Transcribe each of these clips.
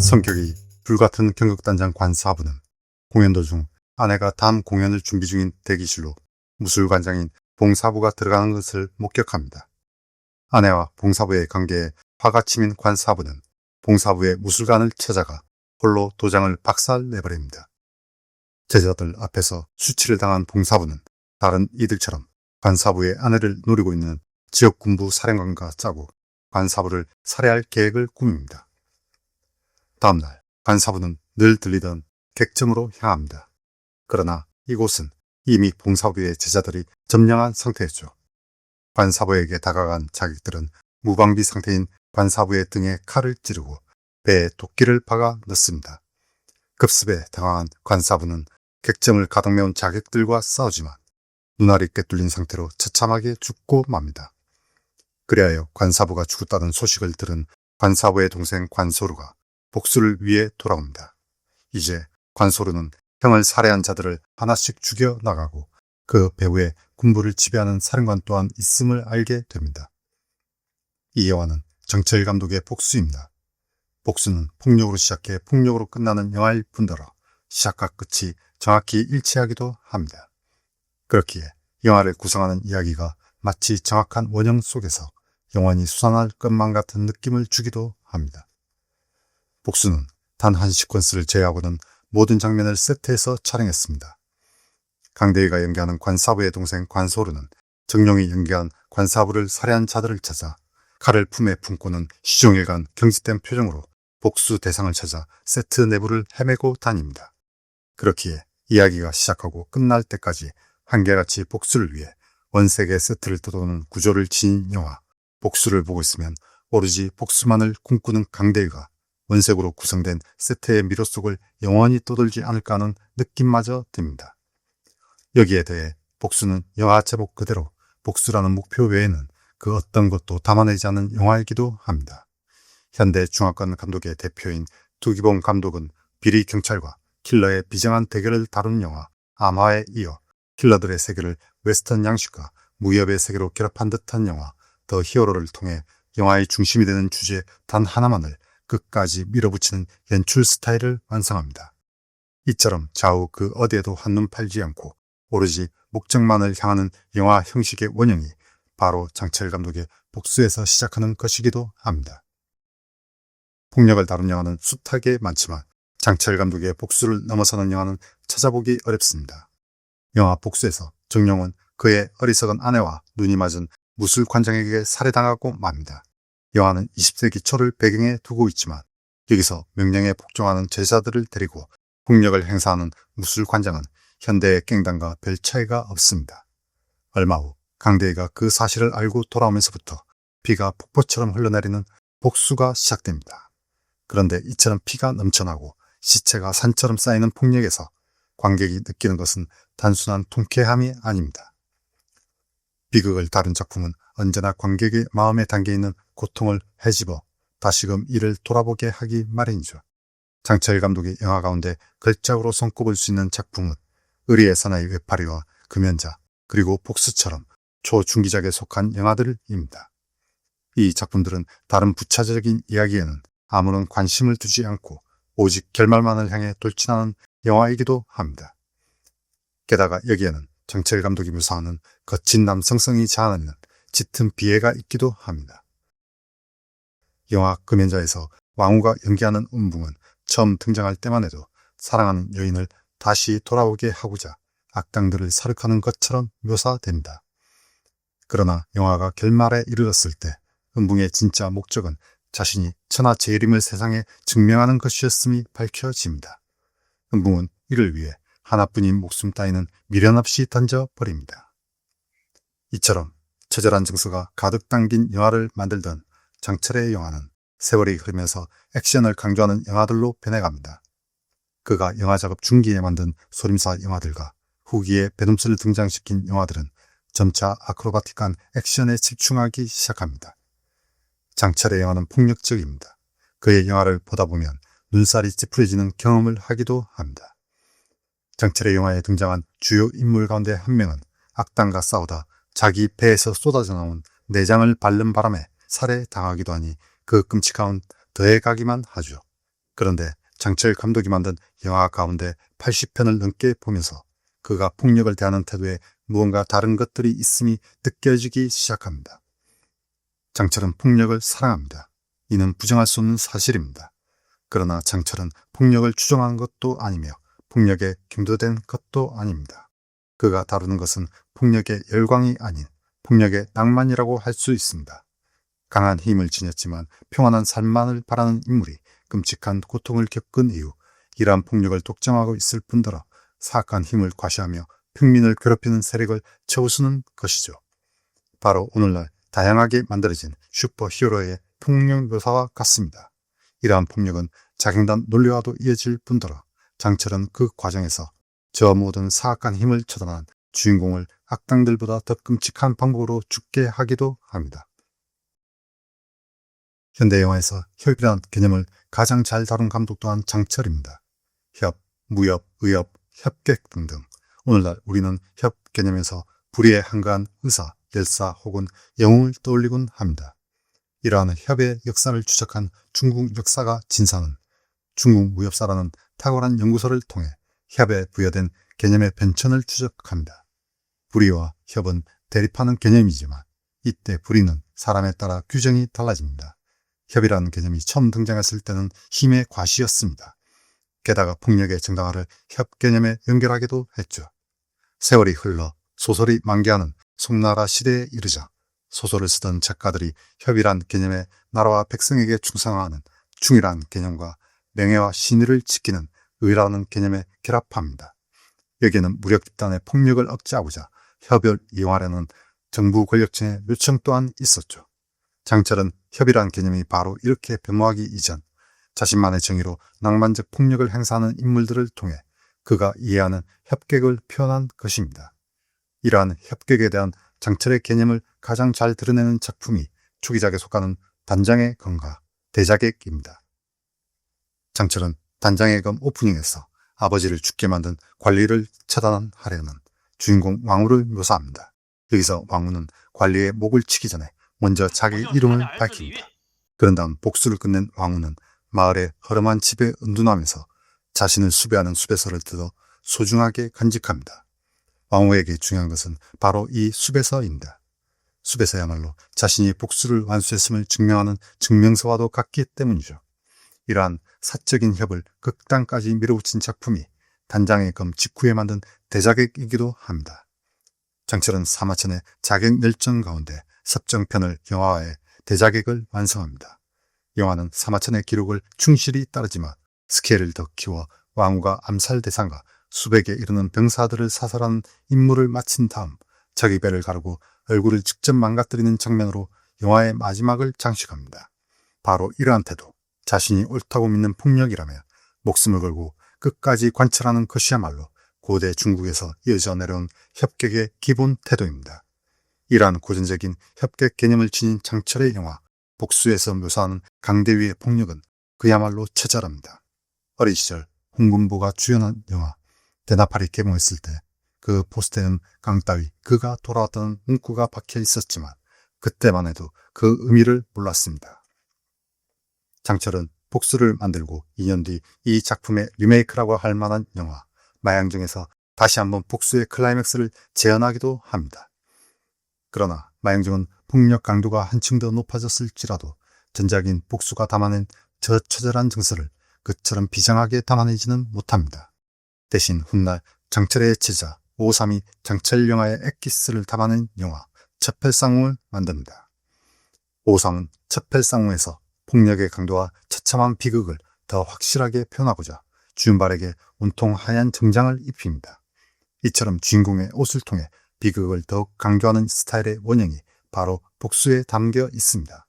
성격이 불같은 경극단장 관사부는 공연 도중 아내가 다음 공연을 준비 중인 대기실로 무술관장인 봉사부가 들어가는 것을 목격합니다. 아내와 봉사부의 관계에 화가 치민 관사부는 봉사부의 무술관을 찾아가 홀로 도장을 박살내버립니다. 제자들 앞에서 수치를 당한 봉사부는 다른 이들처럼 관사부의 아내를 노리고 있는 지역군부 사령관과 짜고 관사부를 살해할 계획을 꾸밉니다. 다음날 관사부는 늘 들리던 객점으로 향합니다. 그러나 이곳은 이미 봉사부의 제자들이 점령한 상태였죠. 관사부에게 다가간 자객들은 무방비 상태인 관사부의 등에 칼을 찌르고 배에 도끼를 박아 넣습니다. 급습에 당황한 관사부는 객점을 가득 메운 자객들과 싸우지만 눈알이 꿰뚫린 상태로 처참하게 죽고 맙니다. 그리하여 관사부가 죽었다는 소식을 들은 관사부의 동생 관소루가 복수를 위해 돌아옵니다. 이제 관소루는 형을 살해한 자들을 하나씩 죽여 나가고 그 배후에 군부를 지배하는 사령관 또한 있음을 알게 됩니다. 이 영화는 정철 감독의 복수입니다. 복수는 폭력으로 시작해 폭력으로 끝나는 영화일 뿐더러 시작과 끝이 정확히 일치하기도 합니다. 그렇기에 영화를 구성하는 이야기가 마치 정확한 원형 속에서 영원히 수상할 것만 같은 느낌을 주기도 합니다. 복수는 단 한 시퀀스를 제외하고는 모든 장면을 세트에서 촬영했습니다. 강대위가 연기하는 관사부의 동생 관소루는 정룡이 연기한 관사부를 살해한 자들을 찾아 칼을 품에 품고는 시종일관 경직된 표정으로 복수 대상을 찾아 세트 내부를 헤매고 다닙니다. 그렇기에 이야기가 시작하고 끝날 때까지 한결같이 복수를 위해 원색의 세트를 떠도는 구조를 지닌 영화 복수를 보고 있으면 오로지 복수만을 꿈꾸는 강대위가 원색으로 구성된 세트의 미로 속을 영원히 떠돌지 않을까 하는 느낌마저 듭니다. 여기에 대해 복수는 영화 제목 그대로 복수라는 목표 외에는 그 어떤 것도 담아내지 않은 영화이기도 합니다. 현대 중화권 감독의 대표인 두기봉 감독은 비리 경찰과 킬러의 비정한 대결을 다룬 영화 암화에 이어 킬러들의 세계를 웨스턴 양식과 무협의 세계로 결합한 듯한 영화 더 히어로를 통해 영화의 중심이 되는 주제 단 하나만을 끝까지 밀어붙이는 연출 스타일을 완성합니다. 이처럼 좌우 그 어디에도 한눈 팔지 않고 오로지 목적만을 향하는 영화 형식의 원형이 바로 장철 감독의 복수에서 시작하는 것이기도 합니다. 폭력을 다룬 영화는 숱하게 많지만 장철 감독의 복수를 넘어서는 영화는 찾아보기 어렵습니다. 영화 복수에서 정룡은 그의 어리석은 아내와 눈이 맞은 무술관장에게 살해당하고 맙니다. 영화는 20세기 초를 배경에 두고 있지만 여기서 명령에 복종하는 제자들을 데리고 폭력을 행사하는 무술관장은 현대의 갱단과 별 차이가 없습니다. 얼마 후 강대위가 그 사실을 알고 돌아오면서부터 피가 폭포처럼 흘러내리는 복수가 시작됩니다. 그런데 이처럼 피가 넘쳐나고 시체가 산처럼 쌓이는 폭력에서 관객이 느끼는 것은 단순한 통쾌함이 아닙니다. 비극을 다룬 작품은 언제나 관객의 마음에 담겨있는 고통을 헤집어 다시금 이를 돌아보게 하기 마련이죠. 장철 감독의 영화 가운데 걸작으로 손꼽을 수 있는 작품은 의리의 사나이 외파리와 금연자 그리고 복수처럼 초중기작에 속한 영화들입니다. 이 작품들은 다른 부차적인 이야기에는 아무런 관심을 두지 않고 오직 결말만을 향해 돌진하는 영화이기도 합니다. 게다가 여기에는 장철 감독이 묘사하는 거친 남성성이 자아내는 짙은 비애가 있기도 합니다. 영화 금연자에서 왕후가 연기하는 은붕은 처음 등장할 때만 해도 사랑하는 여인을 다시 돌아오게 하고자 악당들을 살육하는 것처럼 묘사됩니다. 그러나 영화가 결말에 이르렀을 때 은붕의 진짜 목적은 자신이 천하제일임을 세상에 증명하는 것이었음이 밝혀집니다. 은붕은 이를 위해 하나뿐인 목숨 따위는 미련 없이 던져버립니다. 이처럼 처절한 정서가 가득 담긴 영화를 만들던 장철의 영화는 세월이 흐르면서 액션을 강조하는 영화들로 변해갑니다. 그가 영화 작업 중기에 만든 소림사 영화들과 후기에 베놈스를 등장시킨 영화들은 점차 아크로바틱한 액션에 집중하기 시작합니다. 장철의 영화는 폭력적입니다. 그의 영화를 보다 보면 눈살이 찌푸려지는 경험을 하기도 합니다. 장철의 영화에 등장한 주요 인물 가운데 한 명은 악당과 싸우다 자기 배에서 쏟아져 나온 내장을 밟는 바람에 살해당하기도 하니 그 끔찍함은 더해가기만 하죠. 그런데 장철 감독이 만든 영화 가운데 80편을 넘게 보면서 그가 폭력을 대하는 태도에 무언가 다른 것들이 있음이 느껴지기 시작합니다. 장철은 폭력을 사랑합니다. 이는 부정할 수 없는 사실입니다. 그러나 장철은 폭력을 추종한 것도 아니며 폭력에 경도된 것도 아닙니다. 그가 다루는 것은 폭력의 열광이 아닌 폭력의 낭만이라고 할 수 있습니다. 강한 힘을 지녔지만 평안한 삶만을 바라는 인물이 끔찍한 고통을 겪은 이후 이러한 폭력을 독점하고 있을 뿐더러 사악한 힘을 과시하며 평민을 괴롭히는 세력을 채우수는 것이죠. 바로 오늘날 다양하게 만들어진 슈퍼히어로의 폭력 묘사와 같습니다. 이러한 폭력은 자경단 논리와도 이어질 뿐더러 장철은 그 과정에서 저 모든 사악한 힘을 처단한 주인공을 악당들보다 더 끔찍한 방법으로 죽게 하기도 합니다. 현대 영화에서 협이라는 개념을 가장 잘 다룬 감독 또한 장철입니다. 협, 무협, 의협, 협객 등등. 오늘날 우리는 협 개념에서 불의에 한가한 의사, 열사 혹은 영웅을 떠올리곤 합니다. 이러한 협의 역사를 추적한 중국 역사가 진사는 중국 무협사라는 탁월한 연구소를 통해 협에 부여된 개념의 변천을 추적합니다. 불의와 협은 대립하는 개념이지만 이때 불의는 사람에 따라 규정이 달라집니다. 협이라는 개념이 처음 등장했을 때는 힘의 과시였습니다. 게다가 폭력의 정당화를 협 개념에 연결하기도 했죠. 세월이 흘러 소설이 만개하는 송나라 시대에 이르자 소설을 쓰던 작가들이 협이란 개념에 나라와 백성에게 충성하는 충이란 개념과 명예와 신의를 지키는 의라는 개념에 결합합니다. 여기에는 무력 집단의 폭력을 억제하고자 협을 이용하려는 정부 권력층의 요청 또한 있었죠. 장철은 협이란 개념이 바로 이렇게 변모하기 이전 자신만의 정의로 낭만적 폭력을 행사하는 인물들을 통해 그가 이해하는 협객을 표현한 것입니다. 이러한 협객에 대한 장철의 개념을 가장 잘 드러내는 작품이 초기작에 속하는 단장의 검과 대자객입니다. 장철은 단장의 검 오프닝에서 아버지를 죽게 만든 관리를 처단하려는 주인공 왕후를 묘사합니다. 여기서 왕후는 관리의 목을 치기 전에 먼저 자기 이름을 밝힙니다. 그런 다음 복수를 끝낸 왕후는 마을의 허름한 집에 은둔하면서 자신을 수배하는 수배서를 뜯어 소중하게 간직합니다. 왕후에게 중요한 것은 바로 이 수배서입니다. 수배서야말로 자신이 복수를 완수했음을 증명하는 증명서와도 같기 때문이죠. 이러한 사적인 협을 극단까지 밀어붙인 작품이 단장의 검 직후에 만든 대자객이기도 합니다. 장철은 사마천의 자객 열정 가운데 섭정편을 영화화해 대자객을 완성합니다. 영화는 사마천의 기록을 충실히 따르지만 스케일을 더 키워 왕후가 암살 대상과 수백에 이르는 병사들을 사살하는 임무를 마친 다음 자기 배를 가르고 얼굴을 직접 망가뜨리는 장면으로 영화의 마지막을 장식합니다. 바로 이러한 태도, 자신이 옳다고 믿는 폭력이라며 목숨을 걸고 끝까지 관철하는 것이야말로 고대 중국에서 이어져 내려온 협객의 기본 태도입니다. 이러한 고전적인 협객 개념을 지닌 장철의 영화 복수에서 묘사하는 강대위의 폭력은 그야말로 처절합니다. 어린 시절 홍군보가 주연한 영화 대나팔이 개봉했을 때 그 포스터에는 강따위 그가 돌아왔다는 문구가 박혀 있었지만 그때만 해도 그 의미를 몰랐습니다. 장철은 복수를 만들고 2년 뒤 이 작품의 리메이크라고 할 만한 영화 마양정에서 다시 한번 복수의 클라이맥스를 재현하기도 합니다. 그러나 마양정은 폭력 강도가 한층 더 높아졌을지라도 전작인 복수가 담아낸 저 처절한 정서를 그처럼 비장하게 담아내지는 못합니다. 대신 훗날 장철의 제자 오삼이 장철 영화의 엑기스를 담아낸 영화 첩혈상웅을 만듭니다. 오삼은 첩혈상웅에서 폭력의 강도와 처참한 비극을 더 확실하게 표현하고자 주윤발에게 온통 하얀 정장을 입힙니다. 이처럼 주인공의 옷을 통해 비극을 더욱 강조하는 스타일의 원형이 바로 복수에 담겨 있습니다.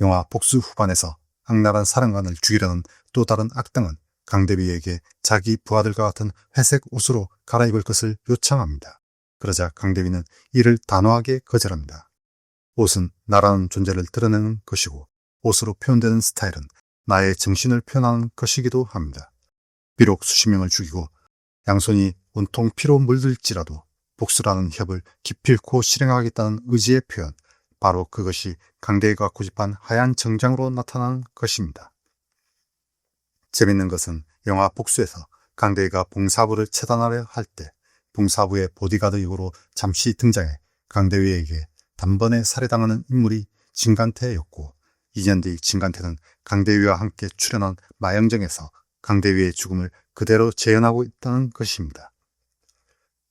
영화 복수 후반에서 악랄한 사령관을 죽이려는 또 다른 악당은 강대비에게 자기 부하들과 같은 회색 옷으로 갈아입을 것을 요청합니다. 그러자 강대비는 이를 단호하게 거절합니다. 옷은 나라는 존재를 드러내는 것이고 옷으로 표현되는 스타일은 나의 정신을 표현하는 것이기도 합니다. 비록 수십 명을 죽이고 양손이 온통 피로 물들지라도 복수라는 협을 기필코 실행하겠다는 의지의 표현, 바로 그것이 강대위가 고집한 하얀 정장으로 나타나는 것입니다. 재밌는 것은 영화 복수에서 강대위가 봉사부를 처단하려 할 때 봉사부의 보디가드 역으로 잠시 등장해 강대위에게 단번에 살해당하는 인물이 진간태였고 2년 뒤 진간태는 강대위와 함께 출연한 마영정에서 강대위의 죽음을 그대로 재현하고 있다는 것입니다.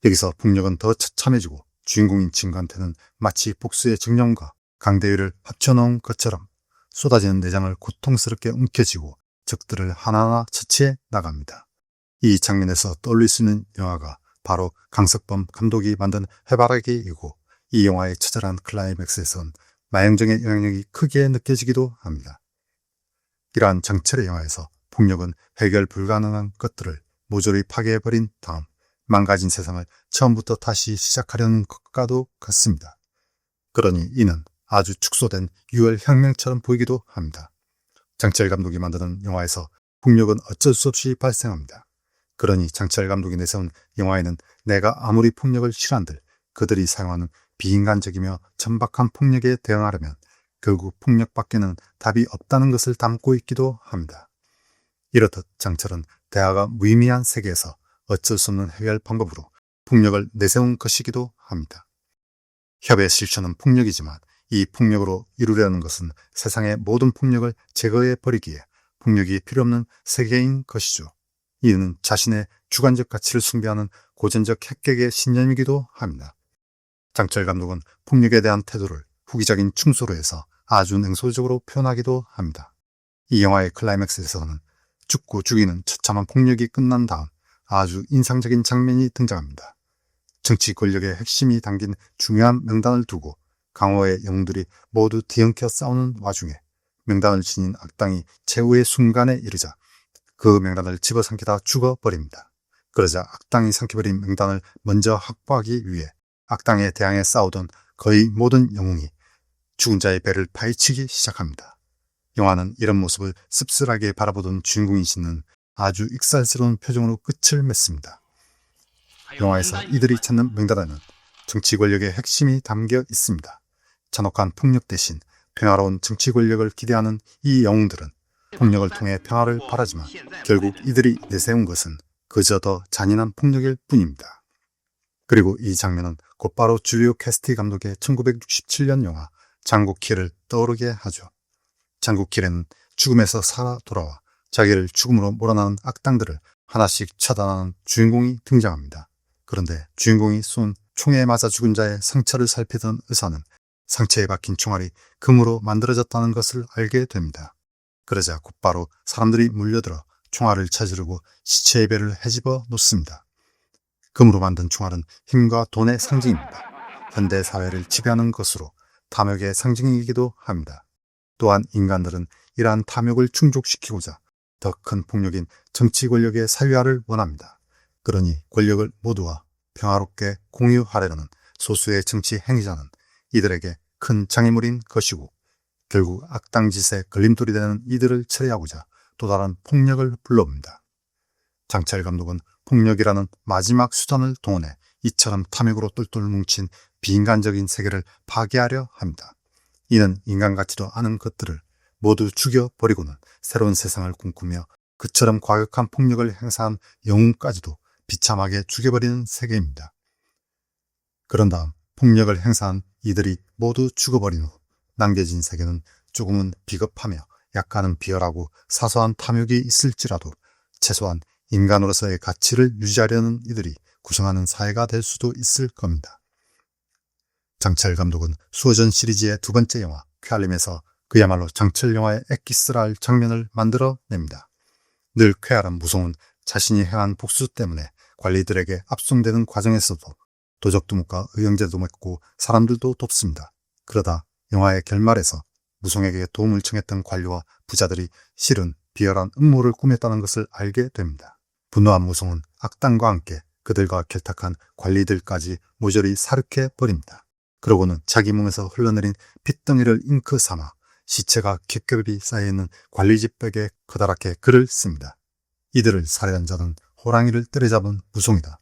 여기서 폭력은 더 처참해지고 주인공인 진간태는 마치 복수의 정령과 강대위를 합쳐놓은 것처럼 쏟아지는 내장을 고통스럽게 움켜쥐고 적들을 하나하나 처치해 나갑니다. 이 장면에서 떠올릴 수 있는 영화가 바로 강석범 감독이 만든 해바라기이고 이 영화의 처절한 클라이맥스에선 마영정의 영향력이 크게 느껴지기도 합니다. 이러한 정철의 영화에서 폭력은 해결 불가능한 것들을 모조리 파괴해버린 다음 망가진 세상을 처음부터 다시 시작하려는 것과도 같습니다. 그러니 이는 아주 축소된 6월 혁명처럼 보이기도 합니다. 장철 감독이 만드는 영화에서 폭력은 어쩔 수 없이 발생합니다. 그러니 장철 감독이 내세운 영화에는 내가 아무리 폭력을 싫어한들 그들이 사용하는 비인간적이며 천박한 폭력에 대응하려면 결국 폭력밖에는 답이 없다는 것을 담고 있기도 합니다. 이렇듯 장철은 대화가 무의미한 세계에서 어쩔 수 없는 해결 방법으로 폭력을 내세운 것이기도 합니다. 협의 실천은 폭력이지만 이 폭력으로 이루려는 것은 세상의 모든 폭력을 제거해버리기에 폭력이 필요 없는 세계인 것이죠. 이는 자신의 주관적 가치를 숭배하는 고전적 핵객의 신념이기도 합니다. 장철 감독은 폭력에 대한 태도를 후기적인 충소로 해서 아주 냉소적으로 표현하기도 합니다. 이 영화의 클라이맥스에서는 죽고 죽이는 처참한 폭력이 끝난 다음 아주 인상적인 장면이 등장합니다. 정치 권력의 핵심이 담긴 중요한 명단을 두고 강호의 영웅들이 모두 뒤엉켜 싸우는 와중에 명단을 지닌 악당이 최후의 순간에 이르자 그 명단을 집어삼키다 죽어버립니다. 그러자 악당이 삼켜버린 명단을 먼저 확보하기 위해 악당에 대항해 싸우던 거의 모든 영웅이 죽은 자의 배를 파헤치기 시작합니다. 영화는 이런 모습을 씁쓸하게 바라보던 주인공이 짓는 아주 익살스러운 표정으로 끝을 맺습니다. 영화에서 이들이 찾는 명단에는 정치 권력의 핵심이 담겨 있습니다. 잔혹한 폭력 대신 평화로운 정치 권력을 기대하는 이 영웅들은 폭력을 통해 평화를 바라지만 결국 이들이 내세운 것은 그저 더 잔인한 폭력일 뿐입니다. 그리고 이 장면은 곧바로 줄리오 캐스티 감독의 1967년 영화 장국킬을 떠오르게 하죠. 장국킬에는 죽음에서 살아 돌아와 자기를 죽음으로 몰아넣은 악당들을 하나씩 처단하는 주인공이 등장합니다. 그런데 주인공이 쏜 총에 맞아 죽은 자의 상처를 살피던 의사는 상처에 박힌 총알이 금으로 만들어졌다는 것을 알게 됩니다. 그러자 곧바로 사람들이 몰려들어 총알을 찾으려고 시체의 배를 헤집어 놓습니다. 금으로 만든 총알은 힘과 돈의 상징입니다. 현대 사회를 지배하는 것으로 탐욕의 상징이기도 합니다. 또한 인간들은 이러한 탐욕을 충족시키고자 더 큰 폭력인 정치 권력의 사유화를 원합니다. 그러니 권력을 모두와 평화롭게 공유하려는 소수의 정치 행위자는 이들에게 큰 장애물인 것이고 결국 악당 짓에 걸림돌이 되는 이들을 처리하고자 또 다른 폭력을 불러옵니다. 장철 감독은 폭력이라는 마지막 수단을 동원해 이처럼 탐욕으로 똘똘 뭉친 비인간적인 세계를 파괴하려 합니다. 이는 인간 같지도 않은 것들을 모두 죽여버리고는 새로운 세상을 꿈꾸며 그처럼 과격한 폭력을 행사한 영웅까지도 비참하게 죽여버리는 세계입니다. 그런 다음 폭력을 행사한 이들이 모두 죽어버린 후 남겨진 세계는 조금은 비겁하며 약간은 비열하고 사소한 탐욕이 있을지라도 최소한 인간으로서의 가치를 유지하려는 이들이 구성하는 사회가 될 수도 있을 겁니다. 장철 감독은 수호전 시리즈의 두 번째 영화 쾌활림에서 그야말로 장철 영화의 엑기스라 할 장면을 만들어냅니다. 늘 쾌활한 무송은 자신이 행한 복수 때문에 관리들에게 압송되는 과정에서도 도적도 묻고 의형제도 맺고 사람들도 돕습니다. 그러다 영화의 결말에서 무송에게 도움을 청했던 관료와 부자들이 실은 비열한 음모를 꾸몄다는 것을 알게 됩니다. 분노한 무송은 악당과 함께 그들과 결탁한 관리들까지 모조리 살육해버립니다. 그러고는 자기 몸에서 흘러내린 핏덩이를 잉크 삼아 시체가 겹겹이 쌓여있는 관리집 벽에 커다랗게 글을 씁니다. 이들을 살해한 자는 호랑이를 때려잡은 무송이다.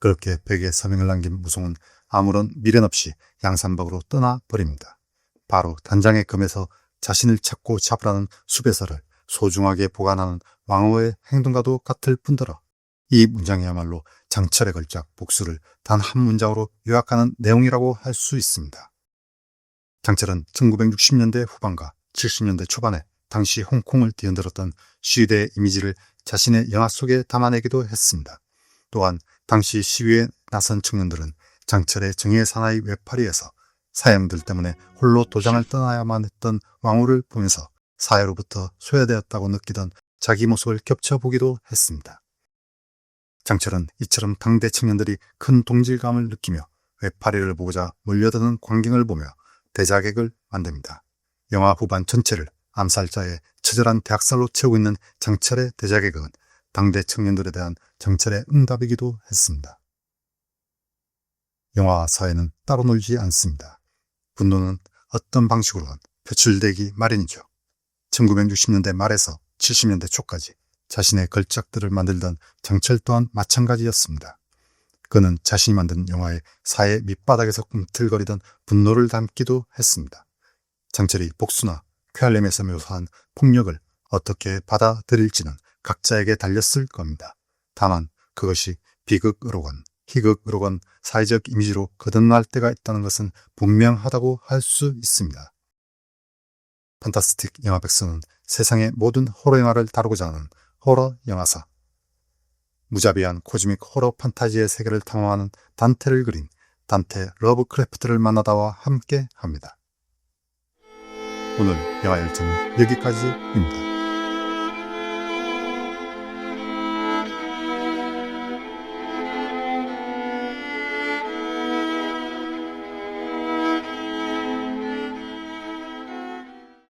그렇게 벽에 서명을 남긴 무송은 아무런 미련 없이 양산박으로 떠나버립니다. 바로 단장의 검에서 자신을 찾고 잡으라는 수배서를 소중하게 보관하는 왕후의 행동과도 같을 뿐더러 이 문장이야말로 장철의 걸작 복수를 단 한 문장으로 요약하는 내용이라고 할 수 있습니다. 장철은 1960년대 후반과 70년대 초반에 당시 홍콩을 뒤흔들었던 시위대의 이미지를 자신의 영화 속에 담아내기도 했습니다. 또한 당시 시위에 나선 청년들은 장철의 정의의 사나이 외파리에서 사형들 때문에 홀로 도장을 떠나야만 했던 왕후를 보면서 사회로부터 소외되었다고 느끼던 자기 모습을 겹쳐보기도 했습니다. 장철은 이처럼 당대 청년들이 큰 동질감을 느끼며 외파리를 보고자 몰려드는 광경을 보며 대자객을 만듭니다. 영화 후반 전체를 암살자의 처절한 대학살로 채우고 있는 장철의 대자객은 당대 청년들에 대한 장철의 응답이기도 했습니다. 영화와 사회는 따로 놀지 않습니다. 분노는 어떤 방식으로든 표출되기 마련이죠. 1960년대 말에서 70년대 초까지 자신의 걸작들을 만들던 장철 또한 마찬가지였습니다. 그는 자신이 만든 영화의 사회 밑바닥에서 꿈틀거리던 분노를 담기도 했습니다. 장철이 복수나 쾌활렘에서 묘사한 폭력을 어떻게 받아들일지는 각자에게 달렸을 겁니다. 다만 그것이 비극으로건 희극으로건 사회적 이미지로 거듭날 때가 있다는 것은 분명하다고 할 수 있습니다. 판타스틱 영화백서는 세상의 모든 호러 영화를 다루고자 하는 호러 영화사. 무자비한 코즈믹 호러 판타지의 세계를 탐험하는 단테를 그린 단테 러브크래프트를 만나다와 함께 합니다. 오늘 영화 열전은 여기까지입니다.